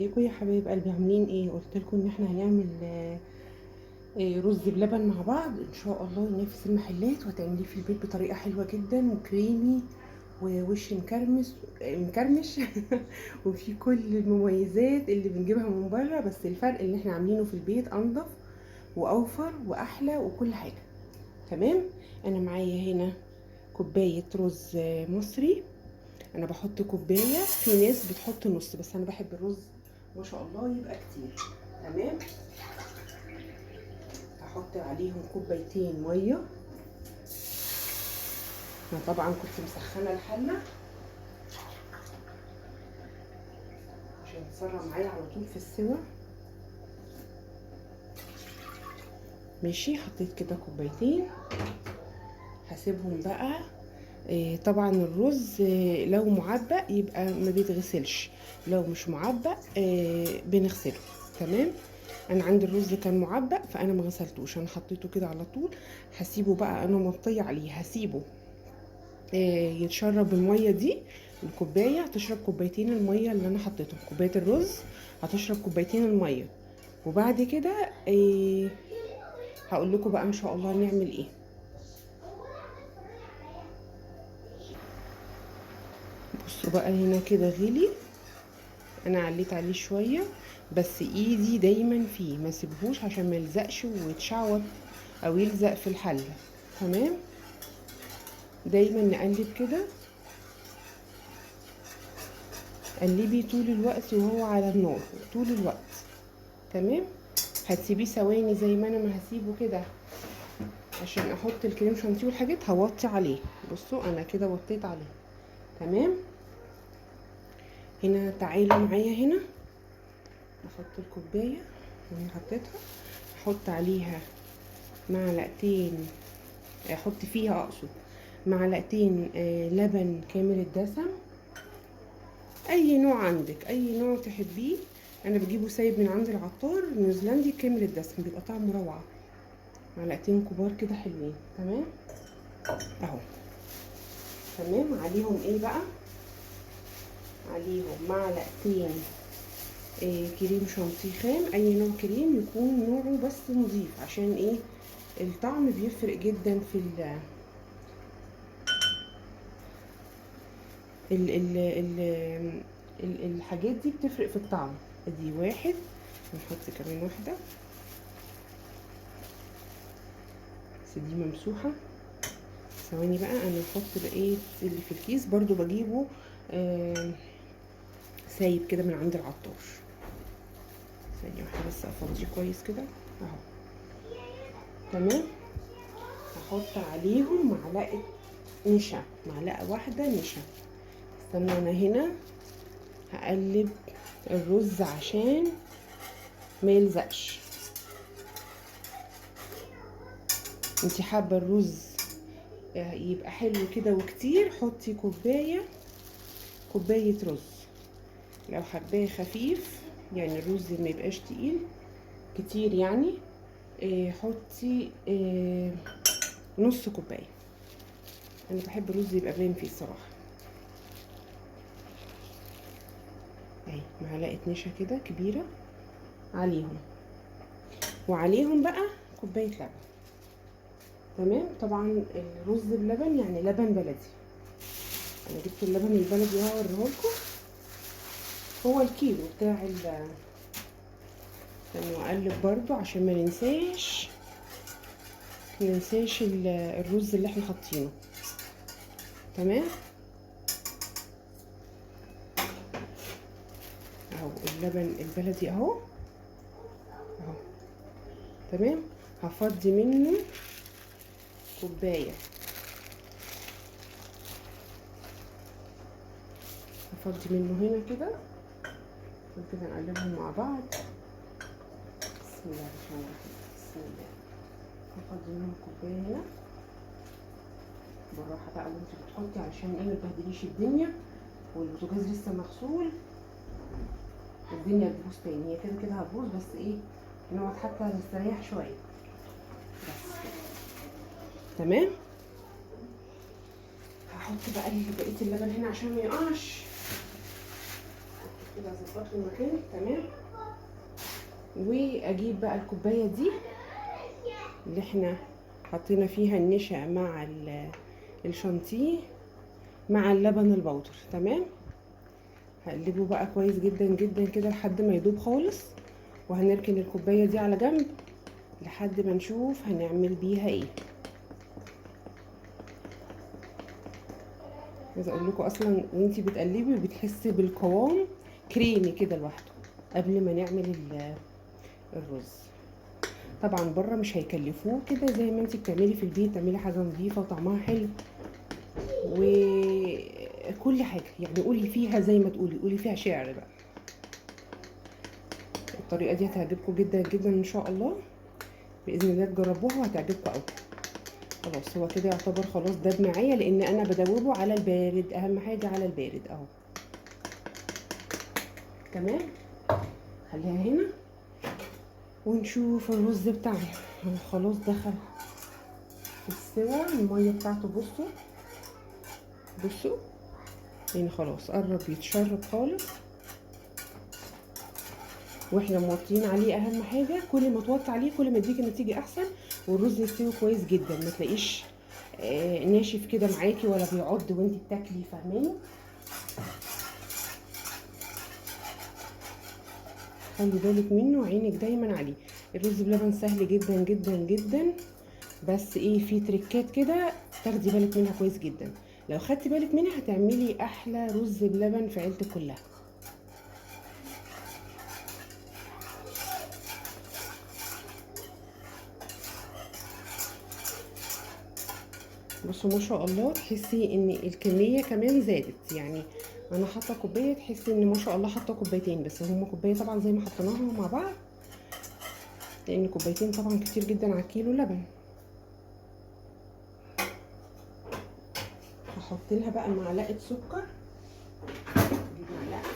ازيكم يا حبايب قلبي، عاملين ايه؟ قلت لكم ان احنا هنعمل رز بلبن مع بعض ان شاء الله ينافس المحلات، وهتعمليه في البيت بطريقه حلوه جدا وكريمي ووش مكرمش وفي كل المميزات اللي بنجيبها من بره، بس الفرق اللي احنا عاملينه في البيت انضف واوفر واحلى وكل حاجه. تمام. انا معايا هنا كوبايه رز مصري. انا بحط كوبايه، في ناس بتحط نص، بس انا بحب الرز ما شاء الله يبقى كتير. تمام. هحط عليهم كوبايتين ميه. انا طبعا كنت مسخنه الحله عشان تسرع معايا على طول في السوا. ماشي، حطيت كده كوبايتين. هسيبهم بقى. طبعا الرز لو معبأ يبقى ما بيتغسلش، لو مش معبأ بنغسله. تمام. انا عندي الرز كان معبأ فانا ما غسلتوش، انا حطيته كده على طول. هسيبه بقى، انا مطيه عليه، هسيبه يتشرب الميه دي. الكوبايه هتشرب كوبايتين الميه اللي انا حطيتهم، كوبايه الرز هتشرب كوبايتين الميه. وبعد كده هقول لكم بقى ان شاء الله نعمل ايه. بصوا بقى هنا كده غلي. انا عليت عليه شويه، بس ايدي دايما فيه ما سيبهوش عشان ما يلزقش ويتشعوط او يلزق في الحله. تمام. دايما نقلب كده، قلبي طول الوقت وهو على النار طول الوقت. تمام. هتسيبيه ثواني زي ما انا ما هسيبه كده عشان احط الكريم شانتيه والحاجات، هوطي عليه. بصوا انا كده وطيت عليه. تمام. هنا تعالوا معايا هنا، احط الكوبايه اللي حطيتها، احط عليها معلقتين، احط فيها اقصد معلقتين لبن كامل الدسم. اي نوع عندك، اي نوع تحبيه. انا بجيبه سايب من عند العطار، نيوزيلندي كامل الدسم، بيبقى طعمه روعه. معلقتين كبار كده حلوين. تمام اهو. تمام. عليهم ايه بقى؟ عليهم معلقتين كريم شانتيه خام، اي نوع كريم يكون نوعه بس نظيف، عشان ايه؟ الطعم بيفرق جدا في ال ال ال الحاجات دي بتفرق في الطعم. ادي واحد، نحط كمان واحده بس دي ممسوحه. ثواني بقى، انا هحط بقيه اللي في الكيس برضو بجيبه سايب كده من عند العطار. ثانيه واحده بس افضيه كويس كده اهو. تمام. هحط عليهم معلقه نشا، معلقه واحده نشا. استنى انا هنا هقلب الرز عشان ما يلزقش. انتي حابه الرز يبقى حلو كده وكتير، حطي كوبايه رز. لو حباه خفيف يعني الرز ما يبقاش تقيل كتير يعني، حطي نص كوبايه. انا بحب الرز يبقى باين فيه الصراحه. اهي معلقه نشا كده كبيره عليهم، وعليهم بقى كوبايه لبن. تمام. طبعا الرز بلبن يعني لبن بلدي. انا جبت اللبن البلدي اهو اوريهولكم، هو الكيلو بتاع استنوا اقلب برضو عشان ما ننساش الرز اللي احنا حاطينه. تمام اهو اللبن البلدي اهو اهو. تمام. هفضي منه كوبايه، هفضي منه هنا كده وكده، نقلبهم مع بعض. بسم الله الرحمن الرحيم، بسم الله. هفضي منه كوبايه هنا بالراحه بقى وانت بتحطي، عشان ايه؟ ما تبهدليش الدنيا، والبوتاجاز لسه مغسول، الدنيا تبوظ تاني. هي كده كده هتبوظ، بس ايه؟ نقعد حتى نستريح شويه بس. تمام. هحط بقى بقيه اللبن هنا عشان ما يقعش. كده اظبط له المكان تمام. واجيب بقى الكوبايه دي اللي احنا حطينا فيها النشا مع الشانتيه مع اللبن البودر تمام. هقلبه بقى كويس جدا جدا كده لحد ما يدوب خالص، وهنركن الكوبايه دي على جنب لحد ما نشوف هنعمل بيها ايه. عايزه اقول لكم اصلا وانتي بتقلبي بتحسي بالقوام كريمي كده لوحده قبل ما نعمل الرز. طبعا بره مش هيكلفوه كده، زي ما انتي بتعملي في البيت، تعملي حاجه نظيفه وطعمها حلو وكل حاجه، يعني قولي فيها زي ما قولي فيها شعر بقى. الطريقه دي هتعجبكم جدا جدا ان شاء الله، باذن الله تجربوها وهتعجبكم قوي. خلاص هو كده يعتبر خلاص داب معايا، لان انا بدوبه على البارد، اهم حاجه على البارد اهو تمام. خليها هنا ونشوف الرز بتاعنا. هو خلاص دخل في السوا، الميه بتاعته بصوا يعني خلاص قرب يتشرب خالص، واحنا موطيين عليه. اهم حاجه كل ما توطي عليه كل ما يديكي نتيجه احسن، والرز يستوي كويس جدا، ما تلاقيش ناشف كده معاكي ولا بيعض وانتي بتاكلي، فاهماني؟ خلي بالك منه، عينك دايما عليه. الرز بلبن سهل جدا جدا جدا، بس ايه في تريكات كده تاخدي بالك منها كويس جدا. لو خدتي بالك منها هتعملي احلى رز بلبن في عيلتك كلها. بصوا ما شاء الله، تحسي ان الكميه كمان زادت، يعني انا حاطه كوبايه تحسي ان ما شاء الله حاطه كوبايتين، بس هما كوبايه طبعا زي ما حطيناهم مع بعض، لان كوبايتين طبعا كتير جدا على كيلو لبن. هحط لها بقى معلقه سكر، اجيب معلقه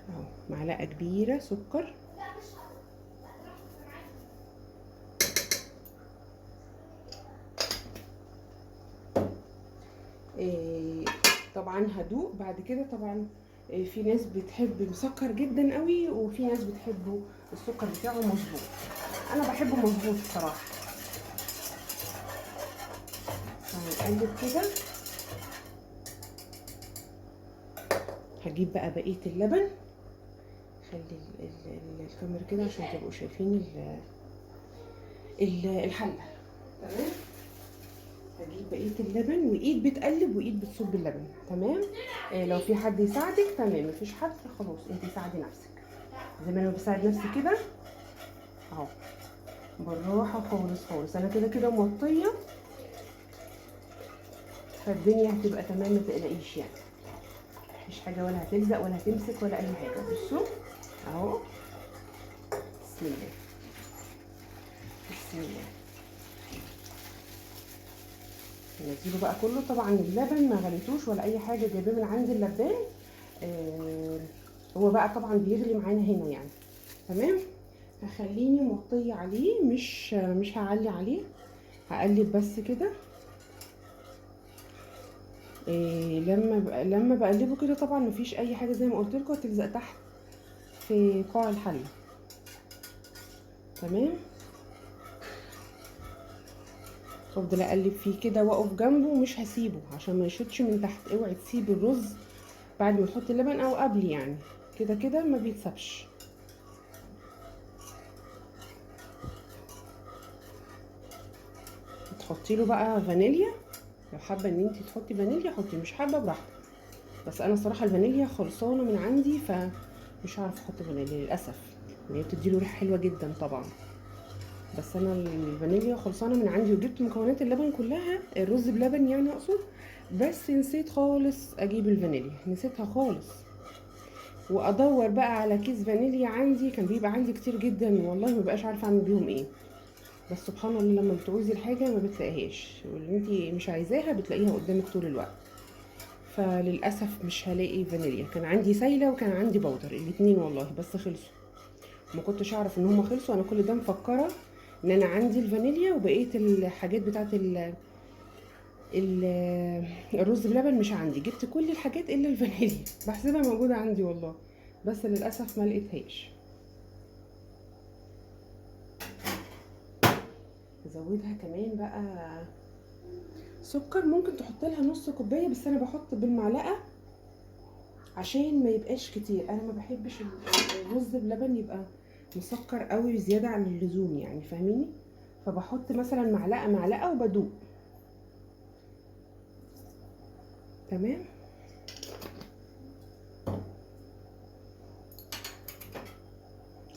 اهو، معلقه كبيره سكر. طبعا هدوق بعد كده طبعا. في ناس بتحب مسكر جدا قوي، وفي ناس بتحبه السكر بتاعه مظبوط، انا بحبه مظبوط بصراحه. هنقلب كده، هجيب بقى بقيه اللبن. خلي الكاميرا كده عشان تبقوا شايفين الحله تمام. هجيب بقيه اللبن، وايد بتقلب وايد بتصب اللبن تمام. لو في حد يساعدك تمام، مفيش حد خلاص انت ساعدي نفسك زي ما انا بساعد نفسي كده اهو، بالراحه خالص خالص. انا كده كده موطيه، فالدنيا هتبقى تمام ما تقلقيش، يعني مفيش حاجه ولا هتلزق ولا هتمسك ولا اي حاجه. بصوا اهو، بسم الله بسم الله. نزيله بقى كله. طبعا اللبن ما غليتوش ولا اي حاجه، جايباه من عند اللبان. هو بقى طبعا بيغلي معانا هنا يعني تمام. هخليني موطيه عليه، مش هعلي عليه، هقلب بس كده. لما بقلبه كده طبعا مفيش اي حاجه زي ما قلت لكم هتلزق تحت في قاع الحله تمام. افضل اقلب فيه كده واقف جنبه، مش هسيبه عشان ما يشطش من تحت. اوعي تسيبي الرز بعد ما تحطي اللبن او قبل، يعني كده كده ما بيتسابش. تحطي له بقى فانيليا، لو حابه ان انت تحطي فانيليا حطي، مش حابه براحتك. بس انا صراحه الفانيليا خلصانه من عندي، فمش هعرف احط فانيليا للاسف، هي بتديله ريحه حلوه جدا طبعا. بس انا الفانيليا خلصانه من عندي، وجبت مكونات اللبن كلها، الرز بلبن يعني اقصد، بس نسيت خالص اجيب الفانيليا، نسيتها خالص. وادور بقى على كيس فانيليا، عندي كان بيبقى عندي كتير جدا والله، ما بقاش عارفه اعمل بيهم ايه. بس سبحان الله لما بتعوزي الحاجه ما بتلاقيهاش، واللي انت مش عايزاها بتلاقيها قدامك طول الوقت. فللاسف مش هلاقي فانيليا. كان عندي سايله وكان عندي بودر، الاتنين والله بس خلصوا. ما كنتش اعرف ان هم خلصوا. انا كل ده مفكره ان انا عندي الفانيليا وبقيه الحاجات بتاعه الرز بلبن مش عندي. جبت كل الحاجات الا الفانيليا، بحسبها موجوده عندي والله، بس للاسف ما لقيتهاش. ازودها كمان بقى سكر، ممكن تحط لها نص كوبايه، بس انا بحط بالمعلقه عشان ما يبقاش كتير. انا ما بحبش الرز بلبن يبقى مسكر قوي زياده عن اللزوم يعني، فاهميني؟ فبحط مثلا معلقه معلقه وبدوق. تمام.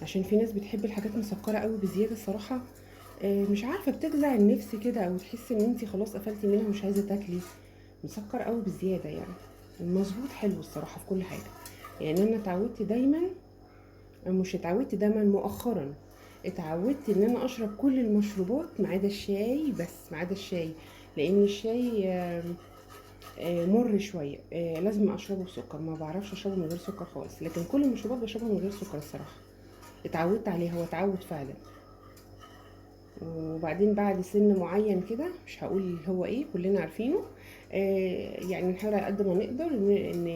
عشان في ناس بتحب الحاجات مسكره قوي بزياده الصراحه، مش عارفه بتجزع النفس كده، او تحسي ان انت خلاص قفلتي منها ومش عايزه تاكلي. مسكر قوي بزياده يعني. المظبوط حلو الصراحه في كل حاجه. يعني انا اتعودت دايما، مش اتعودت دايما، مؤخرا اتعودت ان انا اشرب كل المشروبات ما عدا الشاي، بس ما عدا الشاي، لان الشاي مر شويه، لازم اشربه بسكر. ما بعرفش اشربه من غير سكر خالص، لكن كل المشروبات بشربها من غير سكر الصراحه. اتعودت عليه، هو اتعود فعلا. وبعدين بعد سن معين كده، مش هقول هو ايه، كلنا عارفينه، يعني نحاول على قد ما نقدر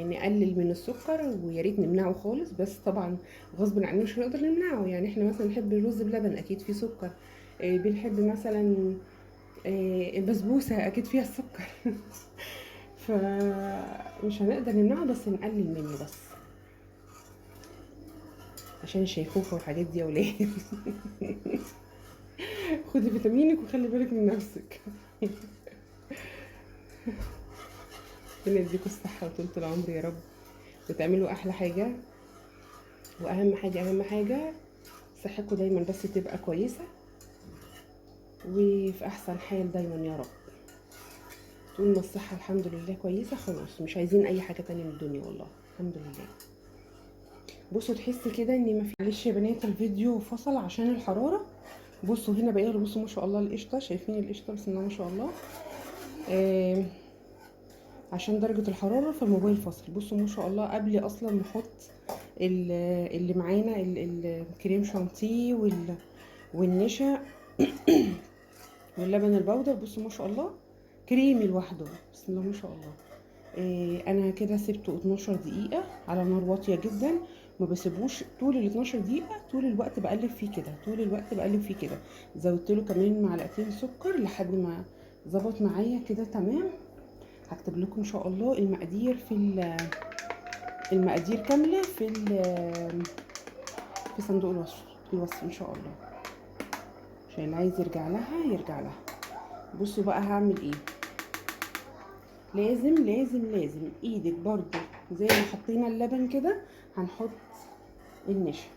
نقلل من السكر، ويا ريت نمنعه خالص، بس طبعا غصب عننا مش هنقدر نمنعه. يعني احنا مثلا نحب الرز بلبن اكيد فيه سكر، بنحب مثلا البسبوسه اكيد فيها السكر فمش هنقدر نمنعه، بس نقلل منه بس، عشان الشيخوخه والحاجات دي يا ولاد خدي فيتامينك وخلي بالك من نفسك ربنا يديكوا الصحة وطولة العمر يا رب، وتعملوا أحلى حاجة. وأهم حاجة أهم حاجة صحتكم دايما بس تبقى كويسة، وفي أحسن حال دايما يا رب. طول ما الصحة الحمد لله كويسة خلاص، مش عايزين أي حاجة تانية من الدنيا والله، الحمد لله. بصوا تحسي كده إن ما معلش يا بنات الفيديو فصل عشان الحرارة. بصوا هنا بقى، بصوا ما شاء الله القشطة، شايفين القشطة؟ بسم الله ما شاء الله. آه عشان درجة الحرارة فالموبايل فصل. بصوا ما شاء الله، قبل اصلا نحط اللي معانا الكريم شانتيه والنشا واللبن البودر، بصوا ما شاء الله كريمي لوحده، بسم الله ما شاء الله. انا كده سبته 12 دقيقة على نار واطية جدا، ما بسيبوش طول ال 12 دقيقة، طول الوقت بقلب فيه كده، طول الوقت بقلب فيه كده. زودت له كمان معلقتين سكر لحد ما ظبط معايا كده تمام. هكتب لكم ان شاء الله المقادير المقادير كامله في صندوق الوصف ان شاء الله، عشان اللي عايز يرجع لها يرجع لها. بصوا بقى هعمل ايه. لازم لازم لازم ايدك برضو زي ما حطينا اللبن كده هنحط النشا،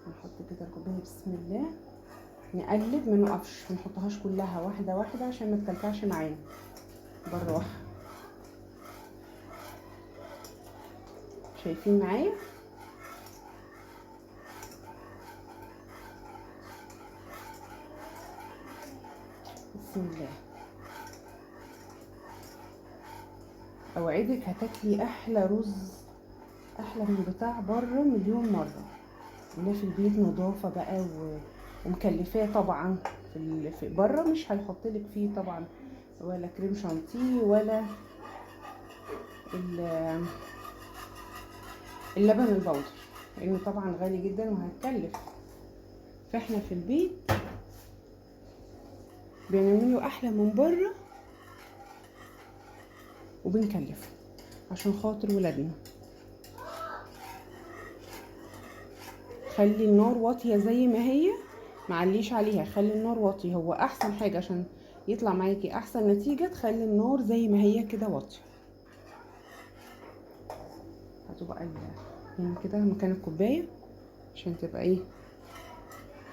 هنحط كده الكوبايه بسم الله، نقلب ما نقفش، ما نحطهاش كلها واحده واحده عشان ما تكلكعش معانا، بالراحه. شايفين معايا؟ بسم الله. اوعدك هتاكلي احلى رز، احلى من بتاع بره مليون مره. ولا في البيت نظافه بقى ومكلفاه طبعا. في بره مش هيحطلك فيه طبعا ولا كريم شانتيه ولا اللبن البودر، لانه طبعا غالي جدا وهتكلف. فاحنا في البيت بنعمله احلى من بره وبنكلفه عشان خاطر ولادنا. خلي النار واطيه زي ما هي، معليش عليها، خلي النار واطيه، هو احسن حاجه عشان يطلع معاكي احسن نتيجه. تخلي النار زي ما هي كده واطيه. هاتوا بقى هنا كده مكان الكوبايه عشان تبقى ايه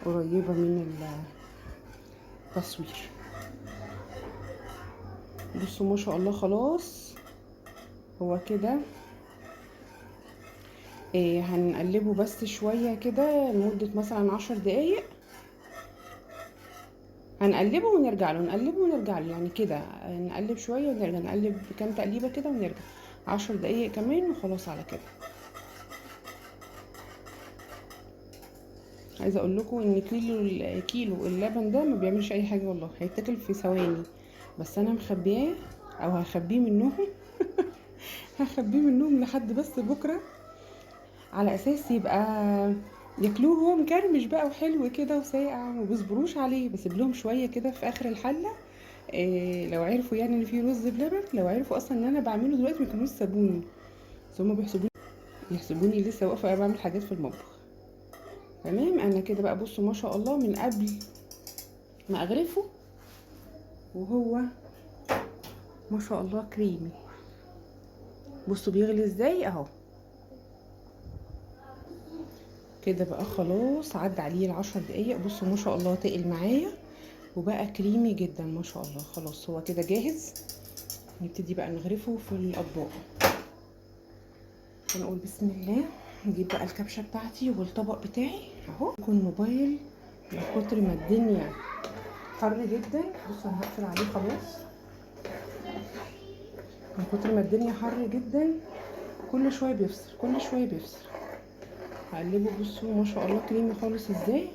قريبه من التصوير. بصوا ما شاء الله خلاص هو كده. هنقلبه بس شويه كده لمده مثلا 10 دقايق. هنقلبه ونرجع له، نقلبه ونرجع له، يعني كده نقلب شويه ونرجع، نقلب كام تقليبه كده ونرجع 10 دقايق كمان وخلاص على كده. عايزه اقول لكم ان كيلو اللبن ده ما بيعملش اي حاجه والله، هيتاكل في ثواني. بس انا مخبياه او هخبيه منهم هخبيه منهم لحد بس بكره، على اساس يبقى ياكلوه هو مكرمش بقى وحلو كده وساقع، وما بيصبروش عليه. بسيب لهم شويه كده في اخر الحله. إيه لو عرفوا يعني ان في رز بلبن، لو عرفوا اصلا ان انا بعمله دلوقتي ما يكونوش سابوني، بس هما يحسبوني لسه واقفه بعمل حاجات في المطبخ. تمام. انا كده بقى بصوا ما شاء الله من قبل ما اغرفه وهو ما شاء الله كريمي. بصوا بيغلي ازاي اهو. كده بقى خلاص عدى عليه ال10 دقايق. بصوا ما شاء الله تقل معايا وبقى كريمي جدا ما شاء الله. خلاص هو كده جاهز، نبتدي بقى نغرفه في الاطباق. هنقول بسم الله. نجيب بقى الكبشه بتاعتي والطبق بتاعي اهو. يكون موبايل من كتر ما الدنيا حر جدا. بصوا انا هقفل عليه خلاص. من كتر ما الدنيا حر جدا كل شويه بيفصل كل شويه بيفصل. هقلبه. بصوا ما شاء الله كريمي خالص ازاي،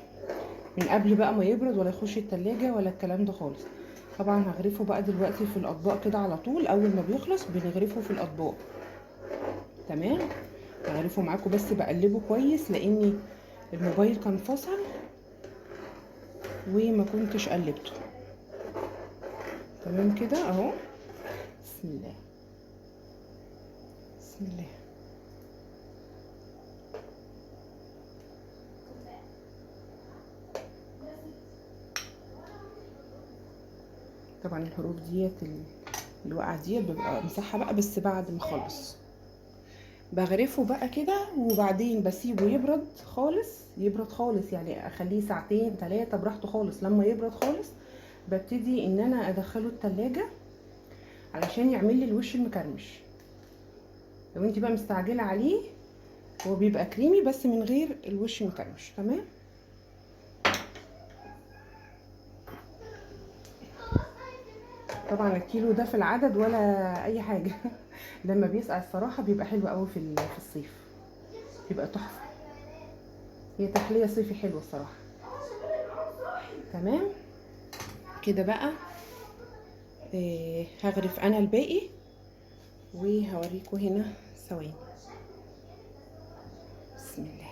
من قبل بقى ما يبرد ولا يخش التلاجة ولا الكلام ده خالص. طبعا هغرفه بقى دلوقتي في الاطباق كده على طول. اول ما بيخلص بنغرفه في الاطباق. تمام. هغرفه معاكم بس بقلبه كويس لاني الموبايل كان فصل وما كنتش قلبته. تمام كده اهو. بسم الله بسم الله. طبعا الحروف ديت اللي واقعه ديت ببقى مسحها بقى بس بعد ما اخلص. بغرفه بقى كده وبعدين بسيبه يبرد خالص. يبرد خالص يعني اخليه ساعتين 3 براحته خالص. لما يبرد خالص ببتدي ان انا ادخله التلاجة علشان يعمل لي الوش المكرمش. لو انت بقى مستعجله عليه هو بيبقى كريمي بس من غير الوش المكرمش. تمام. طبعا الكيلو ده في العدد ولا اي حاجه لما بيسقع الصراحه بيبقى حلو قوي في الصيف، بيبقى تحفه. هي تحليه صيفي حلوه الصراحه. تمام كده بقى. هغرف انا الباقي وهوريكم هنا ثواني. بسم الله.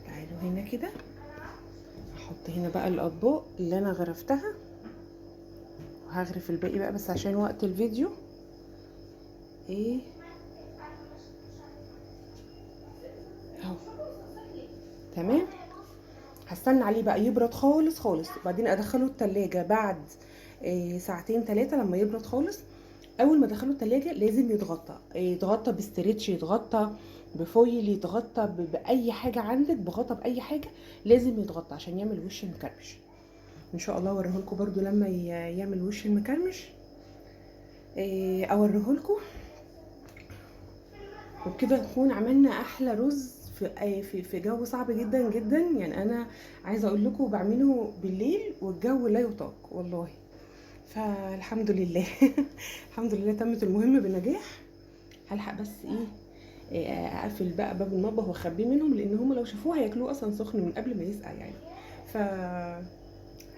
تعالوا هنا كده احط هنا بقى الاطباق اللي انا غرفتها وهغرف الباقي بقى بس عشان وقت الفيديو. اهو. تمام. هستنى عليه بقى يبرد خالص خالص وبعدين ادخله التلاجة بعد ساعتين 3 لما يبرد خالص. اول ما ادخله التلاجة لازم يتغطى بستريتش، يتغطى بفويل، يتغطى باي حاجه عندك، بغطا باي حاجه لازم يتغطى عشان يعمل وش مكرمش. ان شاء الله اوريهولكم برضو لما يعمل وش المكرمش. اوريهولكم وبكده نكون عملنا احلى رز في جو صعب جدا جدا. يعني انا عايزه اقول لكم بعمله بالليل والجو لا يطاق والله. فالحمد لله الحمد لله تمت المهمه بنجاح. هلحق بس اقفل بقى باب المطبخ واخبيه منهم لان هم لو شافوه هياكلوه اصلا سخن من قبل ما يسقع يعني. ف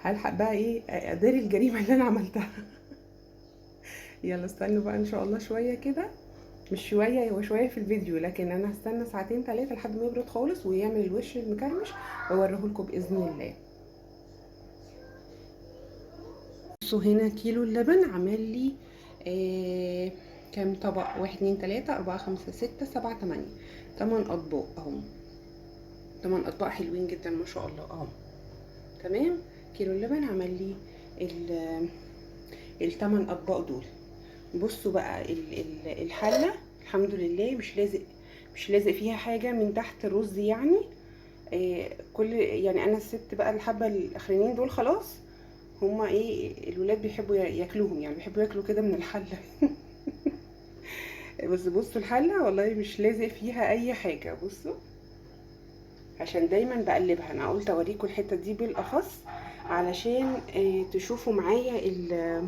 هلحق بقى اداري الجريمه اللي انا عملتها يلا استنوا بقى ان شاء الله شويه كده. مش شويه، هو شويه في الفيديو لكن انا هستنى ساعتين 3 لحد ما يبرد خالص ويعمل الوش المكرمش واوريهولكم باذن الله. بصوا هنا كيلو اللبن عمل لي كام طبق؟ 1 2 3 4 5 6 7 8 8 اطباق اهو. 8 اطباق حلوين جدا ما شاء الله اهو. تمام. كيلو اللبن عمل لي ال8 اطباق دول. بصوا بقى الحله الحمد لله مش لازق فيها حاجه من تحت الرز يعني. كل يعني انا سبت بقى الحبه الاخرانيين دول خلاص. هما الولاد بيحبوا ياكلوهم يعني بيحبوا ياكلوا كده من الحله بس بصوا الحله والله مش لازق فيها اي حاجه. بصوا عشان دايما بقلبها. انا قلت اوريكم الحته دي بالاخص علشان تشوفوا معايا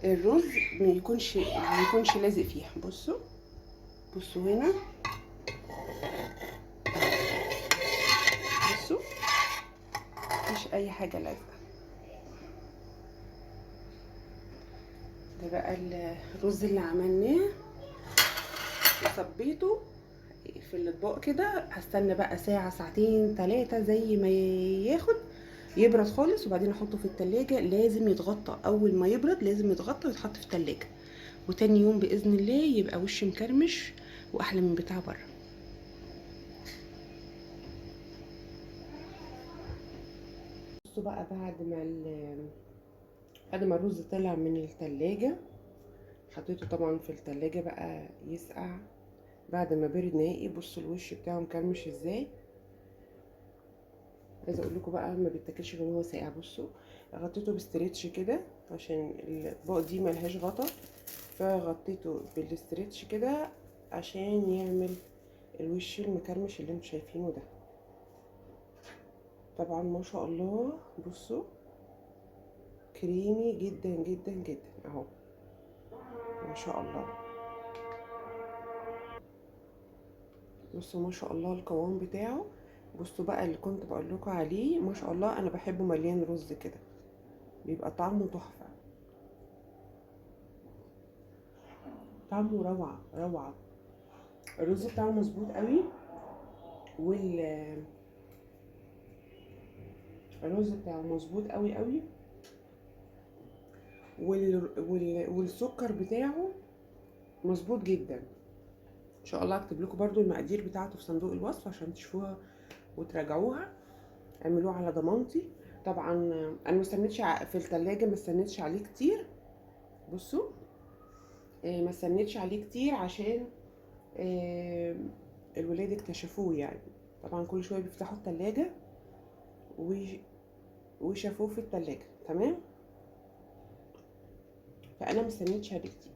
الرز ما يكونش لازق فيها. بصوا هنا، بصوا مفيش اي حاجه لازقه. ده بقى الرز اللي عملناه وصبيته في الاطباق كده. هستنى بقى ساعه ساعتين 3 زي ما ياخد يبرد خالص، وبعدين احطه في التلاجة. لازم يتغطى اول ما يبرد، لازم يتغطى ويتحط في التلاجة، وتاني يوم باذن الله يبقى وش مكرمش واحلى من بتاع بره. بصوا بقى بعد ما الرز طلع من التلاجة، حطيته طبعا في التلاجة بقى يسقع. بعد ما برد نهائي بصوا الوش بتاعه مكرمش ازاي. عايزه اقول لكم بقى ما بيتاكلش غير وهو ساقع. بصوا غطيته بستريتش كده عشان الاطباق دي ملهاش غطا، فغطيته بالاستريتش كده عشان يعمل الوش المكرمش اللي انتوا شايفينه ده. طبعا ما شاء الله بصوا كريمي جدا جدا جدا اهو، ما شاء الله. بصوا ما شاء الله القوام بتاعه. بصوا بقى اللي كنت بقول لكم عليه، ما شاء الله انا بحبه مليان رز كده، بيبقى طعمه تحفه، طعمه روعه روعه. الرز بتاعه مظبوط قوي، الرز بتاعه مظبوط قوي قوي، والسكر بتاعه مظبوط جدا. ان شاء الله هكتب لكم برضو المقادير بتاعته في صندوق الوصف عشان تشوفوها وتراجعوها. اعملوه على ضمانتي. طبعا انا ما استنيتش في التلاجة، ما استنيتش عليه كتير. بصوا ما استنيتش عليه كتير عشان الولاد اكتشفوه يعني. طبعا كل شويه بيفتحوا التلاجة وشافوه في التلاجة تمام، فانا ما استنيتش عليه كتير.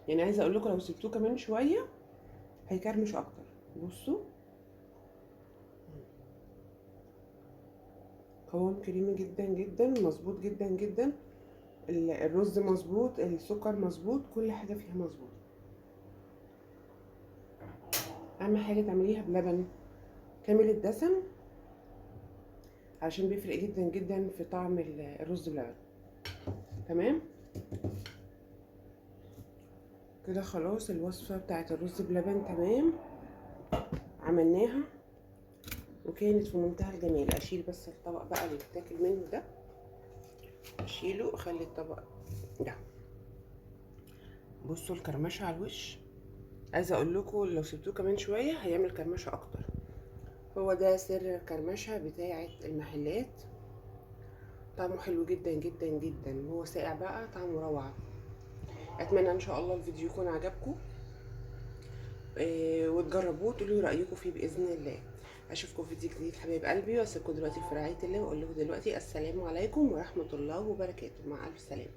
يعني عايزه اقول لكم لو سبتوه كمان شويه هيكرمش اكتر. بصوا قوام كريمي جدا جدا، مظبوط جدا جدا. الرز مظبوط، السكر مظبوط، كل حاجه فيها مظبوط. اهم حاجه تعمليها بلبن كامل الدسم عشان بيفرق جدا جدا في طعم الرز بلبن. تمام كده خلاص الوصفه بتاعت الرز بلبن تمام، عملناها وكانت في منتهى الجمال. اشيل بس الطبق بقى اللي بتاكل منه ده، اشيله واخلي الطبق ده. بصوا الكرمشه على الوش، عايزه اقول لكم لو سبتوه كمان شويه هيعمل كرمشه اكتر. هو ده سر الكرمشه بتاعه المحلات. طعمه حلو جدا جدا جدا، وهو ساقع بقى طعمه روعه. اتمنى ان شاء الله الفيديو يكون عجبكم وتجربوه وتقولوا رايكم فيه باذن الله. اشوفكم في فيديو جديد حبايب قلبي، واسيبكم دلوقتي في رعايه الله، واقول لكم دلوقتي السلام عليكم ورحمه الله وبركاته. مع الف سلامه.